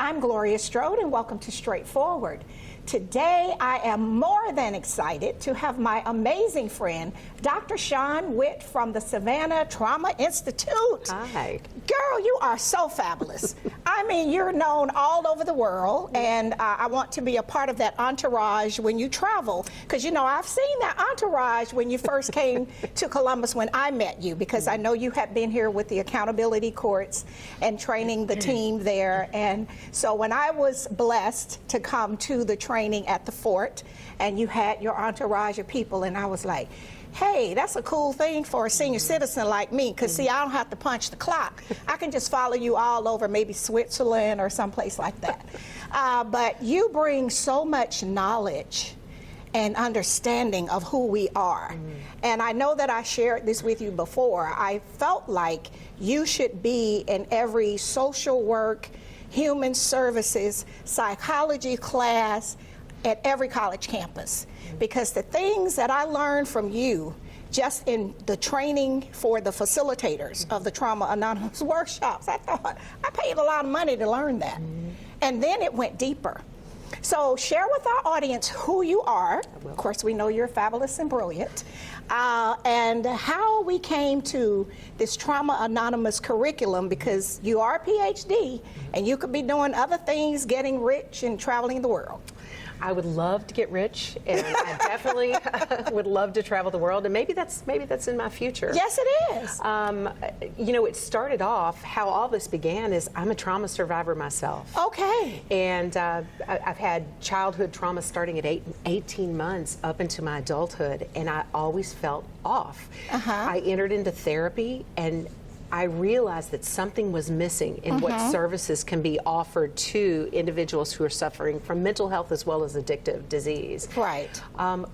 I'm Gloria Strode, and welcome to Straightforward. Today, I am more than excited to have my amazing friend, Dr. Shawn Witt from the Savannah Trauma Institute. Hi. Girl, you are so fabulous. I mean, you're known all over the world, and I want to be a part of that entourage when you travel. Because, you know, I've seen that entourage when you first came to Columbus when I met you, because I know you had been here with the accountability courts and training the team there. And so when I was blessed to come to the training at the fort, and you had your entourage of people, and I was like, hey, that's a cool thing for a senior citizen like me, because see, I don't have to punch the clock. I can just follow you all over maybe Switzerland or someplace like that. But you bring so much knowledge and understanding of who we are. And I know that I shared this with you before. I felt like you should be in every social work, human services, psychology class at every college campus. Because the things that I learned from you just in the training for the facilitators of the Trauma Anonymous workshops, I thought, I paid a lot of money to learn that. And then it went deeper. So share with our audience who you are. Of course, we know you're fabulous and brilliant. And how we came to this Trauma Anonymous curriculum, because you are a PhD and you could be doing other things, getting rich and traveling the world. I would love to get rich, and I definitely would love to travel the world, and maybe that's in my future. Yes, it is. You know, it started off, how all this began is I'm a trauma survivor myself. Okay. And I've had childhood trauma starting at 18 months up into my adulthood, and I always felt off. I entered into therapy, and I realized that something was missing in what services can be offered to individuals who are suffering from mental health as well as addictive disease. Right.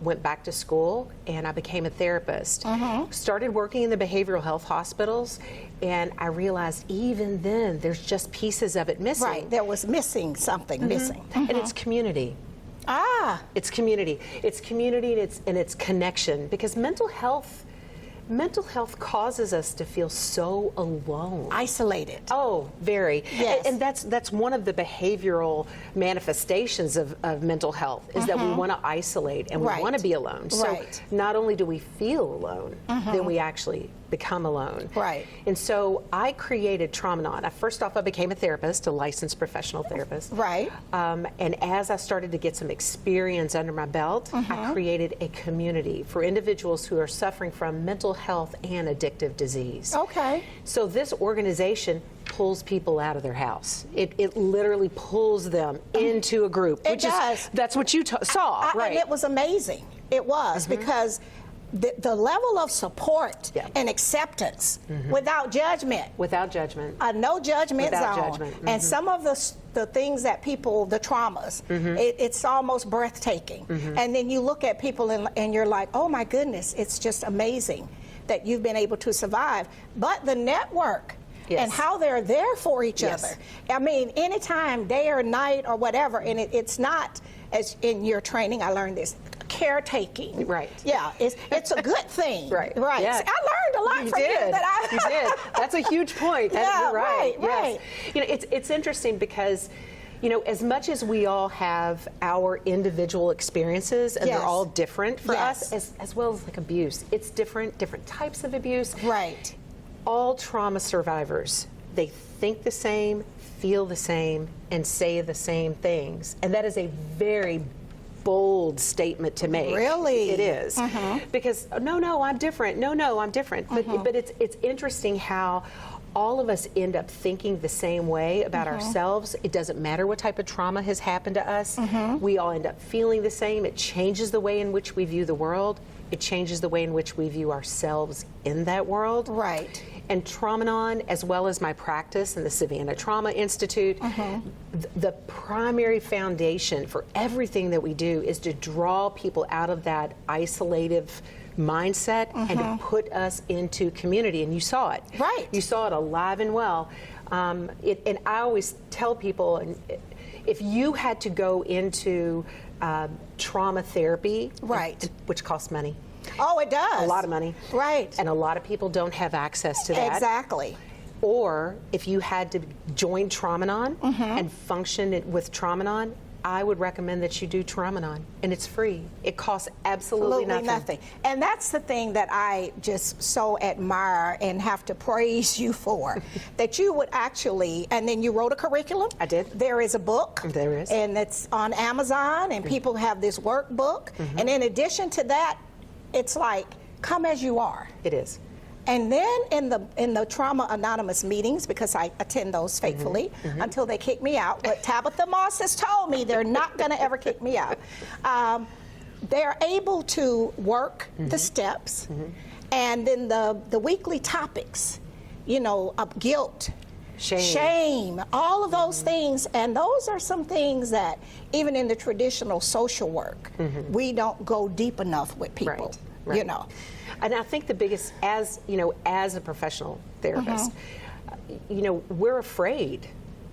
Went back to school, and I became a therapist. Started working in the behavioral health hospitals, and I realized even then there's just pieces of it missing. Right, there was missing something missing. And it's community. It's community. It's community, and it's connection, because mental health causes us to feel so alone. Isolated. Oh, very. Yes. And that's one of the behavioral manifestations of mental health, is that we want to isolate and we want to be alone. So not only do we feel alone, then we actually become alone. Right. And so I created Traumanon. First off, I became a therapist, a licensed professional therapist. Right. And as I started to get some experience under my belt, I created a community for individuals who are suffering from mental health and addictive disease. Okay. So this organization pulls people out of their house. It literally pulls them into a group. It does. That's what you saw, right? And it was amazing. It was, because the level of support and acceptance without judgment. Without judgment. A no judgment Without zone. judgment. And some of the things that people, the traumas, it's almost breathtaking. And then you look at people and you're like, oh my goodness, it's just amazing that you've been able to survive. But the network and how they're there for each other. I mean, anytime, day or night or whatever, and it's not, as in your training, I learned this, caretaking. Right. Yeah, it's a good thing. Right. Yeah. I learned a lot from you. You did. That's a huge point. You're right. Right. You know, it's interesting because, you know, as much as we all have our individual experiences, and they're all different for us, as well as like abuse, it's different types of abuse. Right. All trauma survivors, they think the same, feel the same, and say the same things. And that is a very bold statement to make. Really? It is. Because, no, I'm different. No, I'm different. But it's interesting how all of us end up thinking the same way about ourselves. It doesn't matter what type of trauma has happened to us. We all end up feeling the same. It changes the way in which we view the world. It changes the way in which we view ourselves in that world. Right. And Traumanon, as well as my practice in the Savannah Trauma Institute, the primary foundation for everything that we do is to draw people out of that isolative mindset and to put us into community. And you saw it. Right. You saw it alive and well. And I always tell people, if you had to go into trauma therapy, which costs money. Oh, it does. A lot of money. Right. And a lot of people don't have access to that. Exactly. Or if you had to join Traumanon and function with Traumanon, I would recommend that you do Traumanon, and it's free. It costs absolutely nothing. And that's the thing that I just so admire and have to praise you for, that you would actually, and then you wrote a curriculum. I did. There is a book. There is. And it's on Amazon, and people have this workbook. And in addition to that, it's like, come as you are. It is. And then in the Trauma Anonymous meetings, because I attend those faithfully until they kick me out, but Tabitha Moss has told me they're not going to ever kick me out. They're able to work the steps, and then the weekly topics, you know, of guilt, shame, all of those things. And those are some things that even in the traditional social work, we don't go deep enough with people, you know. And I think the biggest, as you know, as a professional therapist, you know, we're afraid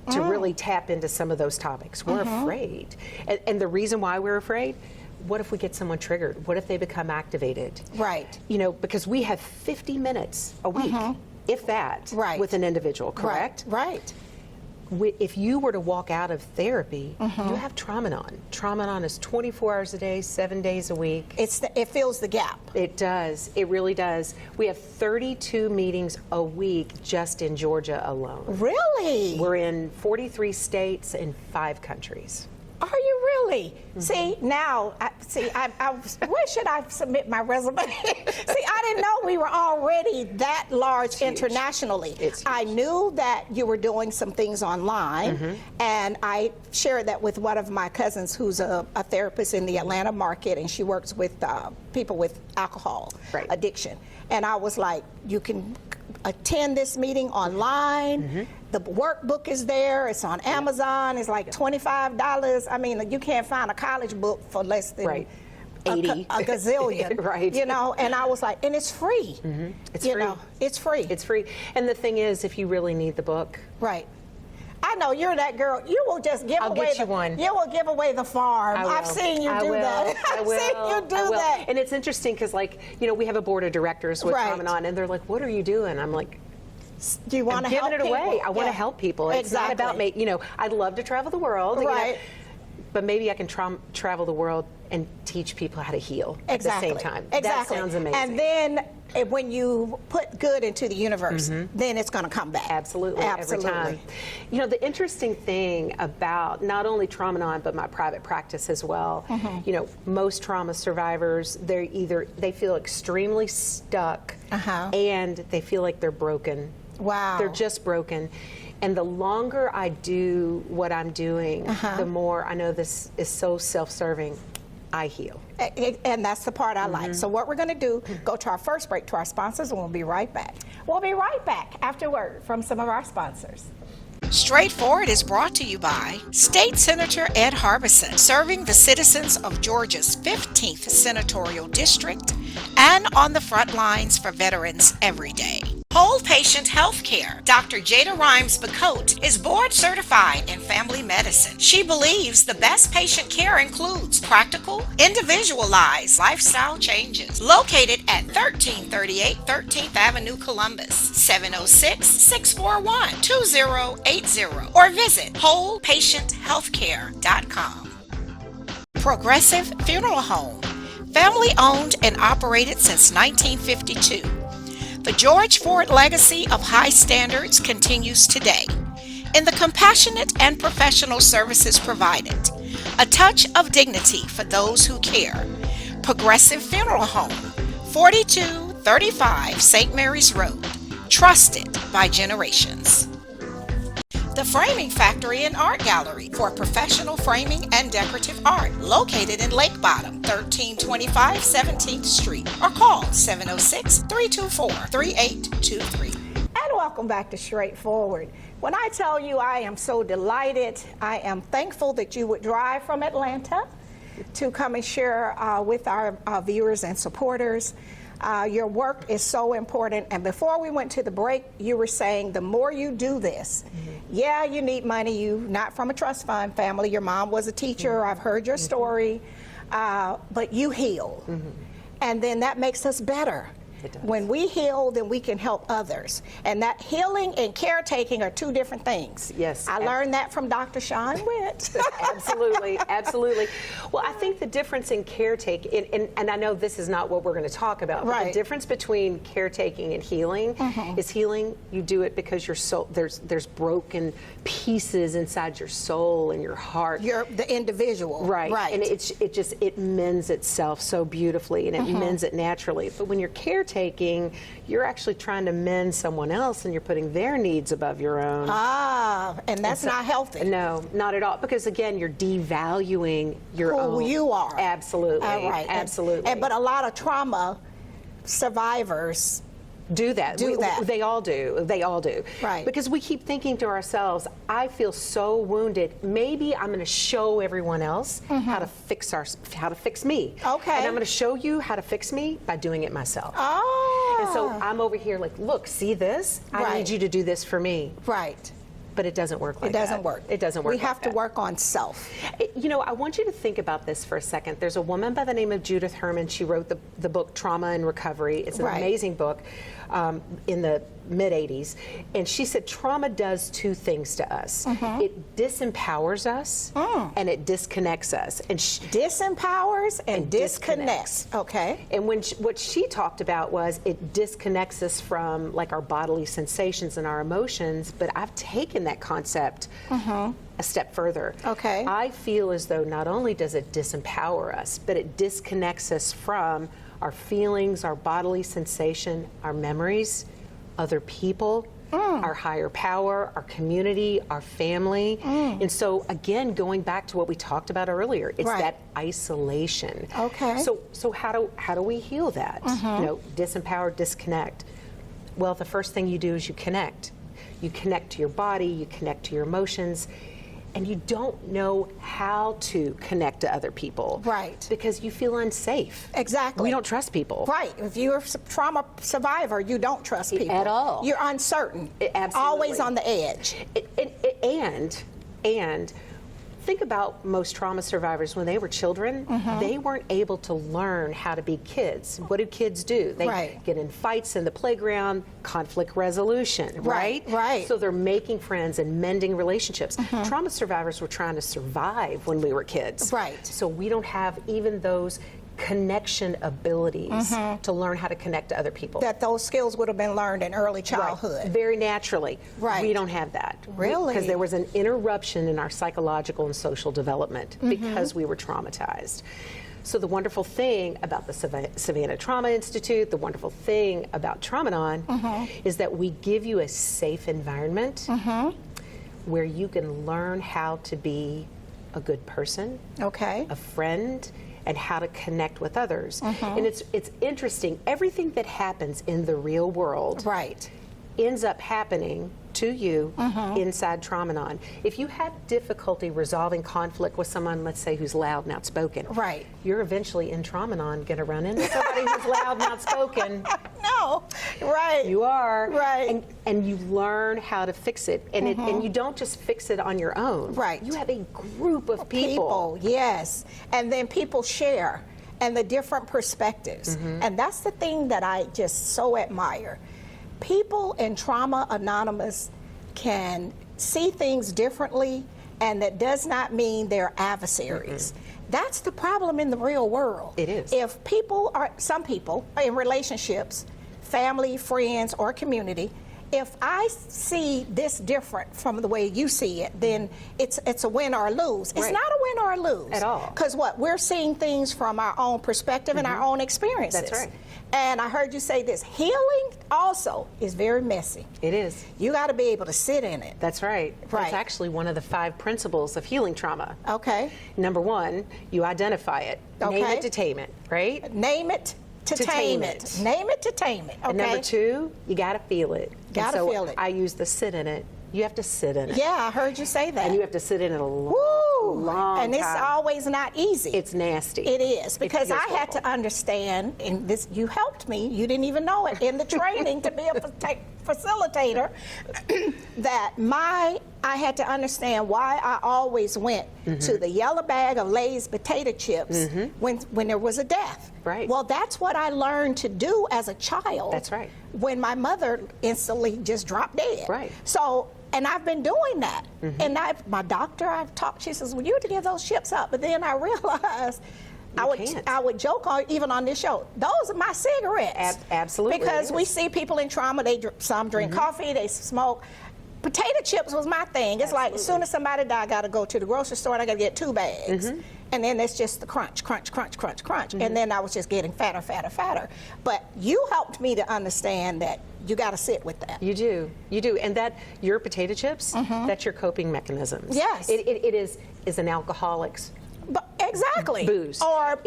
to really tap into some of those topics. We're afraid. And the reason why we're afraid, what if we get someone triggered? What if they become activated? Right. You know, because we have 50 minutes a week, if that, with an individual, correct? Right. If you were to walk out of therapy, you have Traumanon. Traumanon is 24 hours a day, 7 days a week. It fills the gap. It does. It really does. We have 32 meetings a week just in Georgia alone. Really? We're in 43 states and 5 countries. Are you really? See, now, where should I submit my resume? See, I didn't know we were already that large internationally. It's huge. I knew that you were doing some things online, and I shared that with one of my cousins who's a therapist in the Atlanta market, and she works with people with alcohol addiction. And I was like, you can attend this meeting online. The workbook is there. It's on Amazon. It's like $25. I mean, you can't find a college book for less than 80. a gazillion. Right. You know, and I was like, and it's free. It's you free. know, it's free. It's free. And the thing is, if you really need the book, right. I know you're that girl. You will just give I'll away get you one. You will give away the farm. I've seen you do that. I've seen you do that. And it's interesting because, like, you know, we have a board of directors with Traumanon, and they're like, "What are you doing?" I'm like, do you want to help giving it away. people? I want to help people. It's not about me. You know, I'd love to travel the world. Right. You know, but maybe I can travel the world and teach people how to heal at the same time. Exactly. That sounds amazing. And then when you put good into the universe, then it's going to come back. Absolutely. Every time. You know, the interesting thing about not only Traumanon, but my private practice as well, you know, most trauma survivors, they feel extremely stuck and they feel like they're broken. Wow. They're just broken. And the longer I do what I'm doing, the more I know this is so self-serving. I heal. And that's the part I like. So what we're going to do, go to our first break to our sponsors, and we'll be right back. We'll be right back after word from some of our sponsors. Straightforward is brought to you by State Senator Ed Harbison, serving the citizens of Georgia's 15th Senatorial District and on the front lines for veterans every day. Whole Patient Healthcare. Dr. Jada Rimes-Bacote is board certified in family medicine. She believes the best patient care includes practical, individualized lifestyle changes. Located at 1338 13th Avenue, Columbus, 706-641-2080, or visit wholepatienthealthcare.com. Progressive Funeral Home. Family owned and operated since 1952. The George Ford legacy of high standards continues today in the compassionate and professional services provided. A touch of dignity for those who care. Progressive Funeral Home, 4235 St. Mary's Road. Trusted by generations. The Framing Factory and Art Gallery for professional framing and decorative art, located in Lake Bottom, 1325 17th Street, or call 706-324-3823. And welcome back to Straightforward. When I tell you I am so delighted, I am thankful that you would drive from Atlanta to come and share with our viewers and supporters. Your work is so important. And before we went to the break, you were saying the more you do this, yeah, you need money. You're not from a trust fund family. Your mom was a teacher. I've heard your story. But you heal. And then that makes us better. It does. When we heal, then we can help others. And that healing and caretaking are two different things. Yes. I learned that from Dr. Shawn Witt. Absolutely, absolutely. Well, I think the difference in caretaking, and I know this is not what we're going to talk about, but the difference between caretaking and healing is healing, you do it because your soul, there's broken pieces inside your soul and your heart. You're the individual. Right. And it mends itself so beautifully, and it mends it naturally. But when you're caretaking, you're actually trying to mend someone else, and you're putting their needs above your own. And that's not healthy. No, not at all. Because again, you're devaluing your own. Who you are. Absolutely. Right. Absolutely. But a lot of trauma survivors do that. They all do. They all do. Right. Because we keep thinking to ourselves, I feel so wounded. Maybe I'm going to show everyone else how to fix me. Okay. And I'm going to show you how to fix me by doing it myself. Oh. And so I'm over here like, look, see this? I need you to do this for me. Right. But it doesn't work like that. It doesn't work. It doesn't work. We have to work on self. You know, I want you to think about this for a second. There's a woman by the name of Judith Herman. She wrote the book Trauma and Recovery. It's an amazing book in the mid-'80s. And she said trauma does two things to us. It disempowers us and it disconnects us. And disempowers and disconnects. Okay. And what she talked about was it disconnects us from like our bodily sensations and our emotions. But I've taken that concept a step further. Okay. I feel as though not only does it disempower us, but it disconnects us from our feelings, our bodily sensation, our memories, other people, our higher power, our community, our family. And so again, going back to what we talked about earlier, it's that isolation. Okay. So how do we heal that? You know, disempower, disconnect. Well, the first thing you do is you connect. You connect to your body, you connect to your emotions, and you don't know how to connect to other people. Right. Because you feel unsafe. Exactly. We don't trust people. Right. If you're a trauma survivor, you don't trust people. At all. You're uncertain. Absolutely. Always on the edge. And think about most trauma survivors when they were children, they weren't able to learn how to be kids. What do kids do? They get in fights in the playground, conflict resolution, right? Right. So they're making friends and mending relationships. Trauma survivors were trying to survive when we were kids. Right. So we don't have even those connection abilities to learn how to connect to other people. That those skills would have been learned in early childhood. Right. Very naturally. Right. We don't have that. Really? Because there was an interruption in our psychological and social development because we were traumatized. So the wonderful thing about the Savannah Trauma Institute, the wonderful thing about Traumanon is that we give you a safe environment where you can learn how to be a good person, a friend, and how to connect with others. And it's interesting, everything that happens in the real world ends up happening to you inside Traumanon. If you have difficulty resolving conflict with someone, let's say, who's loud and outspoken, you're eventually in Traumanon going to run into somebody who's loud and outspoken. No, You are. And you learn how to fix it. And and you don't just fix it on your own. You have a group of people. Yes. And then people share and the different perspectives. And that's the thing that I just so admire. People in Trauma Anonymous can see things differently, and that does not mean they're adversaries. That's the problem in the real world. It is. If some people in relationships, family, friends, or community, if I see this different from the way you see it, then it's a win or a lose. It's not a win or a lose. At all. Because we're seeing things from our own perspective and our own experiences. That's right. And I heard you say this, healing also is very messy. It is. You got to be able to sit in it. That's right. That's actually one of the 5 principles of healing trauma. Okay. Number 1, you identify it. Okay. Name it to tame it, right? Name it to tame it. Name it to tame it. Okay. And number 2, you got to feel it. Gotta feel it. I use the sit in it. You have to sit in it. Yeah, I heard you say that. And you have to sit in it a long and it's always not easy. It's nasty. It is, because I had to understand, and this, you helped me, you didn't even know it, in the training to be a facilitator, that I had to understand why I always went to the yellow bag of Lay's potato chips when there was a death. Right. Well, that's what I learned to do as a child. That's right. When my mother instantly just dropped dead. Right. So, and I've been doing that. And my doctor, I've talked, she says, well, you have to give those chips up. But then I realized I would joke on, even on this show, those are my cigarettes. Absolutely. Because we see people in trauma, some drink coffee, they smoke. Potato chips was my thing. It's like, as soon as somebody died, I got to go to the grocery store and I got to get 2 bags. And then it's just the crunch, crunch, crunch, crunch, crunch. And then I was just getting fatter, fatter, fatter. But you helped me to understand that you got to sit with that. You do. You do. And that, your potato chips, that's your coping mechanisms. Yes. It is an alcoholic's But exactly. Booze. Or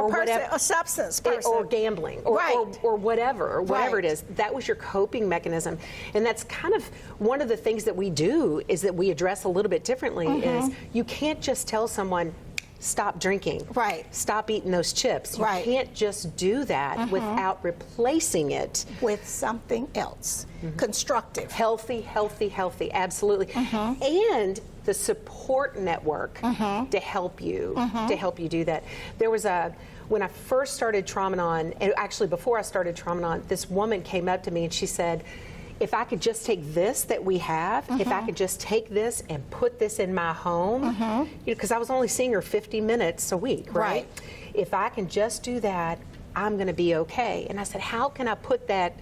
whatever, a substance person. Or gambling. Or, right. or whatever it is. That was your coping mechanism. And that's kind of one of the things that we do is that we address a little bit differently is you can't just tell someone, stop drinking. Right. Stop eating those chips. You right. can't just do that without replacing it with something else. Constructive. Healthy, absolutely. And the support network to help you do that. There was when I first started Trauma-On, and actually before I started Trauma-On, this woman came up to me and she said, if I could just take this that we have, if I could just take this and put this in my home, because I was only seeing her 50 minutes a week, right? If I can just do that, I'm going to be okay. And I said, how can I put that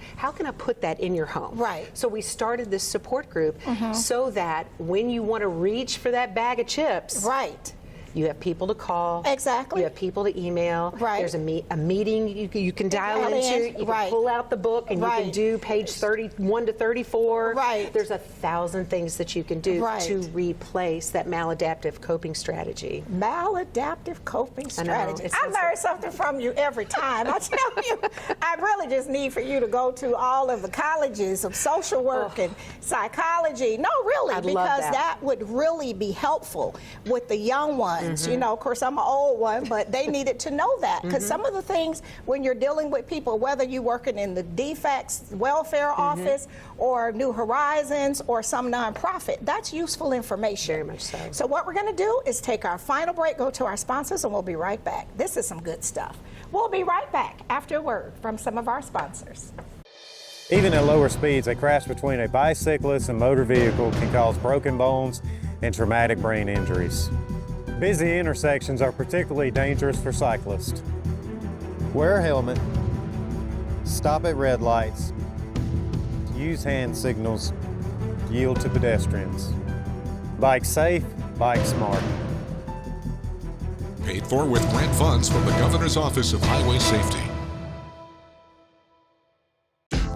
in your home? Right. So we started this support group so that when you want to reach for that bag of chips, right. you have people to call. Exactly. You have people to email. Right. There's a meeting you can dial into. You can pull out the book and you can do page 31 to 34. Right. There's 1,000 things that you can do to replace that maladaptive coping strategy. Maladaptive coping strategy. I learn something from you every time. I tell you, I really just need for you to go to all of the colleges of social work and psychology. No, really, because that would really be helpful with the young ones. You know, of course, I'm an old one, but they needed to know that because some of the things when you're dealing with people, whether you're working in the defects welfare office or New Horizons or some nonprofit, that's useful information. Very much so. So what we're going to do is take our final break, go to our sponsors, and we'll be right back. This is some good stuff. We'll be right back after a word from some of our sponsors. Even at lower speeds, a crash between a bicyclist and motor vehicle can cause broken bones and traumatic brain injuries. Busy intersections are particularly dangerous for cyclists. Wear a helmet, stop at red lights, use hand signals, yield to pedestrians. Bike safe, bike smart. Paid for with grant funds from the Governor's Office of Highway Safety.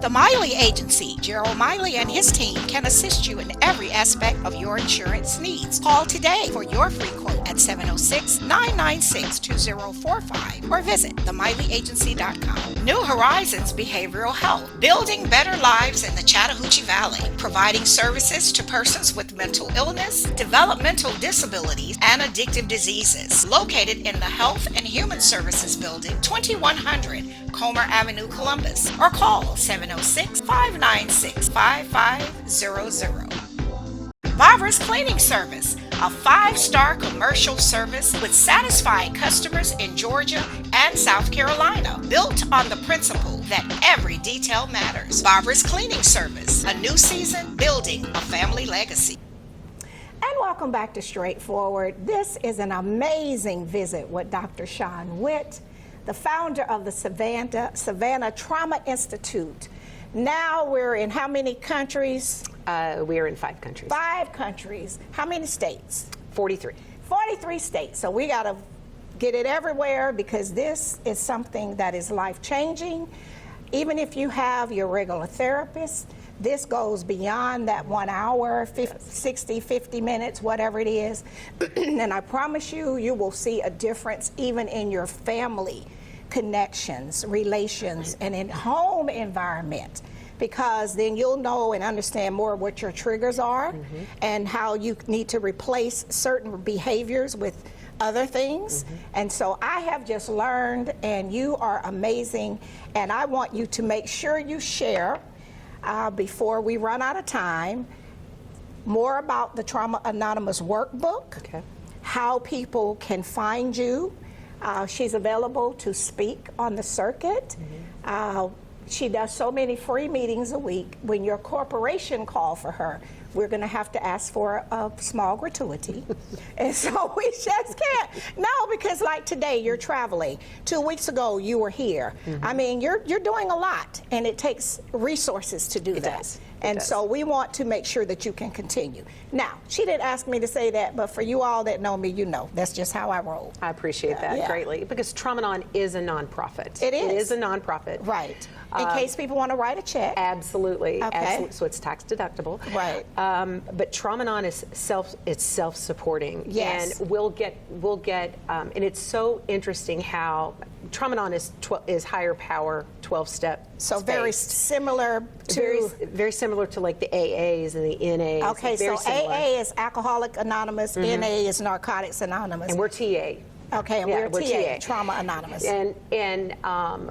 The Miley Agency, Gerald Miley and his team can assist you in every aspect of your insurance needs. Call today for your free quote at 706-996-2045 or visit themiley.agency.com. New Horizons Behavioral Health, building better lives in the Chattahoochee Valley, providing services to persons with mental illness, developmental disabilities, and addictive diseases. Located in the Health and Human Services Building, 2100 Comer Avenue, Columbus, or call 706-596-5500. Barbara's Cleaning Service, a 5-star commercial service with satisfied customers in Georgia and South Carolina, built on the principle that every detail matters. Barbara's Cleaning Service, a new season building a family legacy. And welcome back to Straightforward. This is an amazing visit with Dr. Shawn Witt, the founder of the Savannah Trauma Institute. Now we're in how many countries? We are in 5 countries. 5 countries. How many states? 43. 43 states. So we got to get it everywhere because this is something that is life-changing. Even if you have your regular therapist, this goes beyond that 1 hour, 60, 50 minutes, whatever it is. And I promise you, you will see a difference even in your family connections, relations, and in home environment, because then you'll know and understand more what your triggers are and how you need to replace certain behaviors with other things. And so I have just learned, and you are amazing, and I want you to make sure you share before we run out of time more about the Trauma Anonymous workbook, how people can find you. She's available to speak on the circuit. She does so many free meetings a week. When your corporation call for her, we're going to have to ask for a small gratuity. And so we just can't. No, because like today, you're traveling. 2 weeks ago, you were here. I mean, you're doing a lot, and it takes resources to do that. And so we want to make sure that you can continue. Now, she didn't ask me to say that, but for you all that know me, you know, that's just how I roll. I appreciate that greatly, because Trauma-Non is a nonprofit. It is. It is a nonprofit. Right. In case people want to write a check. Absolutely. Okay. Absolutely. So it's tax deductible. Right. But Trauma-Non is self-supporting. Yes. And we'll get, and it's so interesting how Trauma-Non is higher power 12-step. So very similar to very similar to like the AAs and the NAs. Okay, so similar. AA is Alcoholic Anonymous, NA is Narcotics Anonymous. And we're TA. Okay, and Yeah, we're TA, TA. Trauma Anonymous. And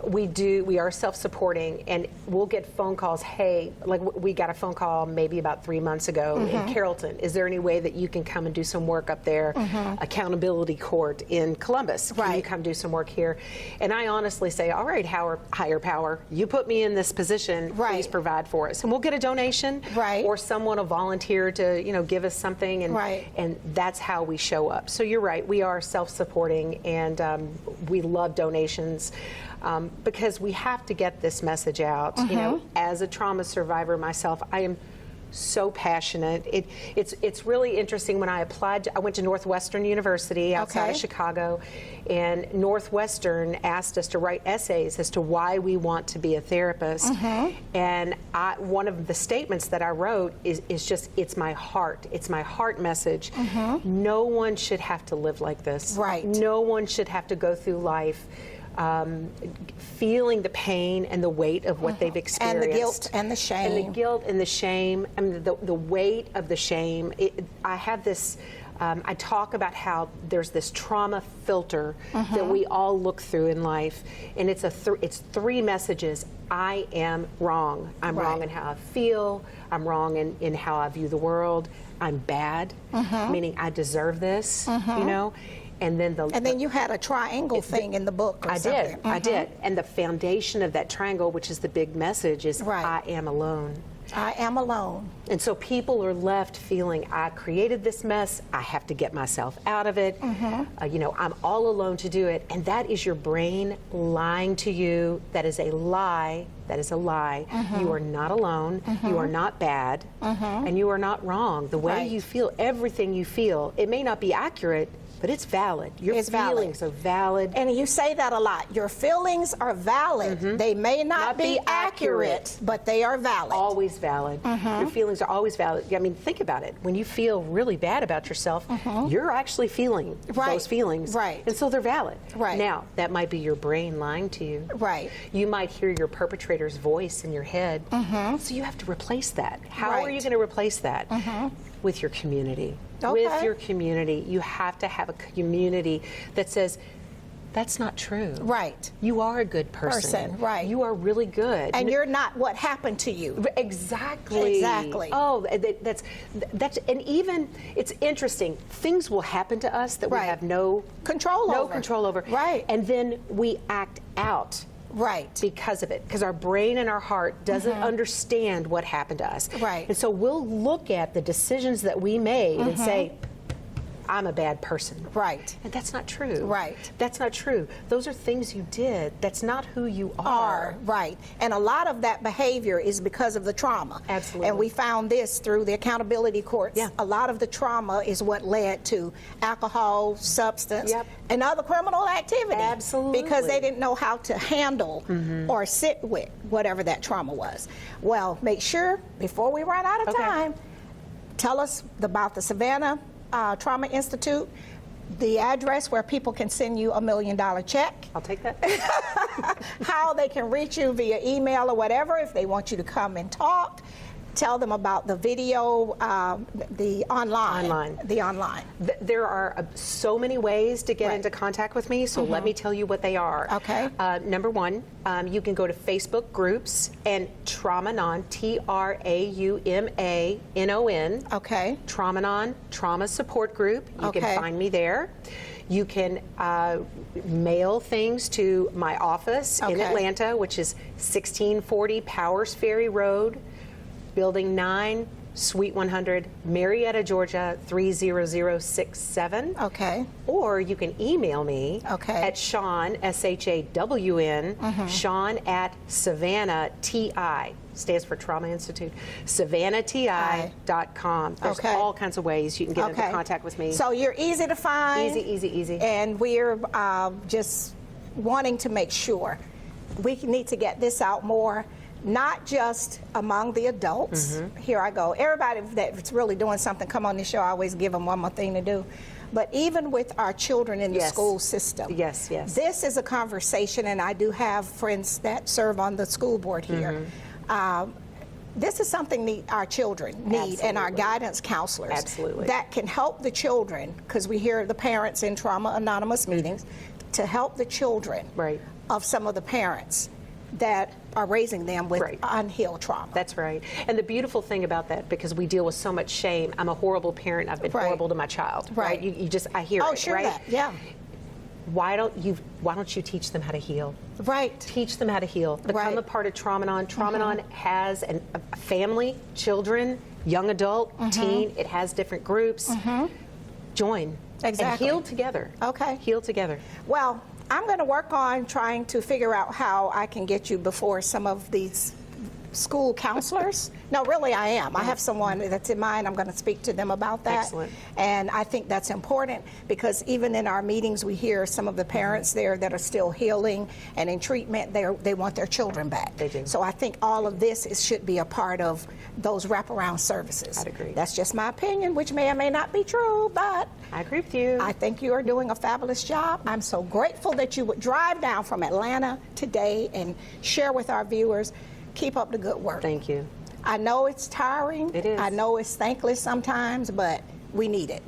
we are self-supporting, and we'll get phone calls. Hey, like we got a phone call maybe about 3 months ago in Carrollton. Is there any way that you can come and do some work up there? Accountability Court in Columbus. Can you come do some work here? And I honestly say, all right, higher power, you put me in this position. Please provide for us, and we'll get a donation. Or someone will volunteer to give us something, and that's how we show up. So you're right, we are self-supporting. And we love donations because we have to get this message out. You know, as a trauma survivor myself, I am so passionate. It's really interesting. When I applied, I went to Northwestern University outside of Chicago, and Northwestern asked us to write essays as to why we want to be a therapist. And one of the statements that I wrote is just, it's my heart message. No one should have to live like this. No one should have to go through life feeling the pain and the weight of what they've experienced. And the guilt and the shame. And the guilt and the shame, I mean, the weight of the shame. I have this, I talk about how there's this trauma filter that we all look through in life, and it's three messages. I am wrong. I'm wrong in how I feel. I'm wrong in how I view the world. I'm bad, meaning I deserve this, you know? And then you had a triangle thing in the book or something. I did. And the foundation of that triangle, which is the big message, is I am alone. I am alone. And so people are left feeling, I created this mess, I have to get myself out of it. You know, I'm all alone to do it. And that is your brain lying to you. That is a lie. That is a lie. You are not alone. You are not bad. And you are not wrong. The way you feel, everything you feel, it may not be accurate, but it's valid. Your feelings are valid. And you say that a lot. Your feelings are valid. They may not be accurate, but they are valid. Always valid. Your feelings are always valid. I mean, think about it. When you feel really bad about yourself, you're actually feeling those feelings. And so they're valid. Now, that might be your brain lying to you. You might hear your perpetrator's voice in your head. So you have to replace that. How are you going to replace that? With your community. With your community. You have to have a community that says, that's not true. You are a good person. You are really good. And you're not what happened to you. Exactly. Oh, that's and even, it's interesting, things will happen to us that we have no control over. And then we act out. Because of it, because our brain and our heart doesn't understand what happened to us. And so we'll look at the decisions that we made and say, I'm a bad person. And that's not true. That's not true. Those are things you did. That's not who you are. And a lot of that behavior is because of the trauma. Absolutely. And we found this through the accountability courts. A lot of the trauma is what led to alcohol, substance, and other criminal activity. Absolutely. Because they didn't know how to handle or sit with whatever that trauma was. Well, make sure, before we run out of time, tell us about the Savannah Trauma Institute, the address where people can send you $1 million check. I'll take that. How they can reach you via email or whatever if they want you to come and talk. tell them about the video, the online. The online. There are so many ways to get into contact with me, so let me tell you what they are. Okay. Number one, you can go to Facebook groups and Traumanon, Traumanon. Okay. Traumanon, Trauma Support Group. You can find me there. You can mail things to my office in Atlanta, which is 1640 Powers Ferry Road, Building 9, Suite 100, Marietta, Georgia 30067. Okay. Or you can email me at Shawn, S-H-A-W-N, Shawn at Savannah, T-I, stands for Trauma Institute, SavannahTI.com. There's all kinds of ways you can get into contact with me. So you're easy to find. Easy. And we're just wanting to make sure we need to get this out more. Not just among the adults. Here I go. Everybody that's really doing something, come on this show, I always give them one more thing to do. But even with our children in the school system. Yes. This is a conversation, and I do have friends that serve on the school board here. This is something our children need, and our guidance counselors that can help the children, because we hear the parents in Trauma Anonymous meetings, to help the children of some of the parents that are raising them with unhealed trauma. That's right. And the beautiful thing about that, because we deal with so much shame, I'm a horrible parent, I've been horrible to my child. Right. You just, I hear it, right? That. Yeah. Why don't you teach them how to heal? Right. Teach them how to heal. Become a part of Traumanon. Traumanon has a family, children, young adult, teen. It has different groups. Join. Exactly. And heal together. Okay. Heal together. Well, I'm going to work on trying to figure out how I can get you before some of these school counselors. No, really, I am. I have someone that's in mind. I'm going to speak to them about that. Excellent. And I think that's important, because even in our meetings, we hear some of the parents there that are still healing and in treatment. They want their children back. They do. So I think all of this should be a part of those wraparound services. I'd agree. That's just my opinion, which may or may not be true, but I agree with you. I think you are doing a fabulous job. I'm so grateful that you would drive down from Atlanta today and share with our viewers. Keep up the good work. Thank you. I know it's tiring. It is. I know it's thankless sometimes, but we need it.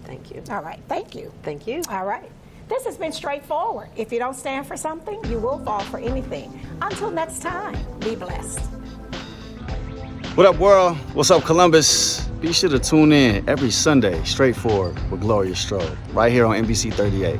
Thank you. All right. Thank you. Thank you. All right. This has been straightforward. If you don't stand for something, you will fall for anything. Until next time, be blessed. What up, world? What's up, Columbus? Be sure to tune in every Sunday, Straightforward with Gloria Strode, right here on NBC 38.